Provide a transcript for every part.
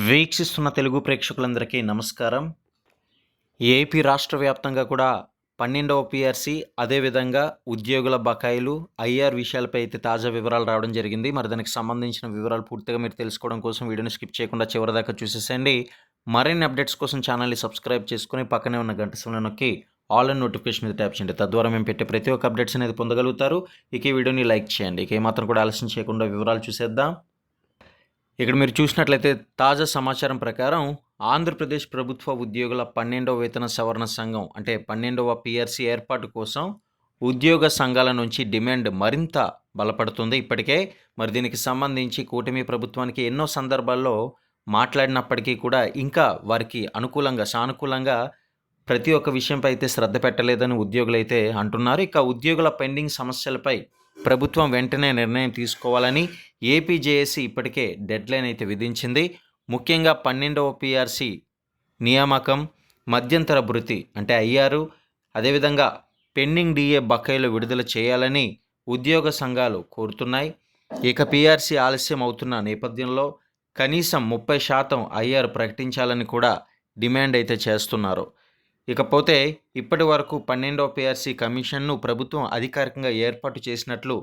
వీక్షిస్తున్న తెలుగు ప్రేక్షకులందరికీ నమస్కారం. ఏపీ రాష్ట్ర వ్యాప్తంగా కూడా 12వ పీఆర్సీ అదేవిధంగా ఉద్యోగుల బకాయిలు, ఐఆర్ విషయాలపై అయితే తాజా వివరాలు రావడం జరిగింది. మరి దానికి సంబంధించిన వివరాలు పూర్తిగా మీరు తెలుసుకోవడం కోసం వీడియోని స్కిప్ చేయకుండా చివరిదాకా చూసేసేయండి. మరిన్ని అప్డేట్స్ కోసం ఛానల్ని సబ్స్క్రైబ్ చేసుకుని పక్కనే ఉన్న గంట సింబల్ నొక్కి ఆల్ అండ్ నోటిఫికేషన్ మీద ట్యాప్ చేయండి. తద్వారా మేము పెట్టే ప్రతి ఒక్క అప్డేట్స్ అనేది పొందగలుగుతారు. ఇక ఈ వీడియోని లైక్ చేయండి. ఇక ఏమాత్రం కూడా ఆలస్యం చేయకుండా వివరాలు చూసేద్దాం. ఇక్కడ మీరు చూసినట్లయితే తాజా సమాచారం ప్రకారం ఆంధ్రప్రదేశ్ ప్రభుత్వ ఉద్యోగుల 12వ వేతన సవరణ సంఘం అంటే 12వ పీఆర్సీ ఏర్పాటు కోసం ఉద్యోగ సంఘాల నుంచి డిమాండ్ మరింత బలపడుతుంది. ఇప్పటికే మరి దీనికి సంబంధించి కూటమి ప్రభుత్వానికి ఎన్నో సందర్భాల్లో మాట్లాడినప్పటికీ కూడా ఇంకా వారికి సానుకూలంగా ప్రతి ఒక్క విషయంపై అయితే శ్రద్ధ పెట్టలేదని ఉద్యోగులైతే అంటున్నారు. ఇక ఉద్యోగుల పెండింగ్ సమస్యలపై ప్రభుత్వం వెంటనే నిర్ణయం తీసుకోవాలని ఏపీజేఏసీ ఇప్పటికే డెడ్లైన్ అయితే విధించింది. ముఖ్యంగా 12వ పీఆర్సీ నియామకం, మధ్యంతర భృతి అంటే ఐఆర్, అదేవిధంగా పెండింగ్ డిఏ బకాయిలు విడుదల చేయాలని ఉద్యోగ సంఘాలు కోరుతున్నాయి. ఇక పీఆర్సీ ఆలస్యం అవుతున్న నేపథ్యంలో కనీసం 30% ఐఆర్ ప్రకటించాలని కూడా డిమాండ్ అయితే చేస్తున్నారు. ఇకపోతే ఇప్పటి వరకు 12వ పీఆర్సీ కమిషన్ను ప్రభుత్వం అధికారికంగా ఏర్పాటు చేసినట్లు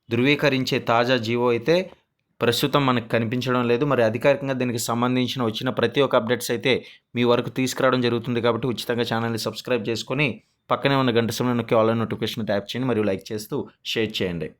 ధృవీకరించే తాజా జీవో అయితే ప్రస్తుతం మనకు కనిపించడం లేదు. మరి అధికారికంగా దీనికి సంబంధించిన వచ్చిన ప్రతి ఒక్క అప్డేట్స్ అయితే మీ వరకు తీసుకురావడం జరుగుతుంది. కాబట్టి ఉచితంగా ఛానల్ని సబ్స్క్రైబ్ చేసుకొని పక్కనే ఉన్న గంట సింబల్ నొక్కి ఆల్ నోటిఫికేషన్ ట్యాప్ చేయండి మరియు లైక్ చేస్తూ షేర్ చేయండి.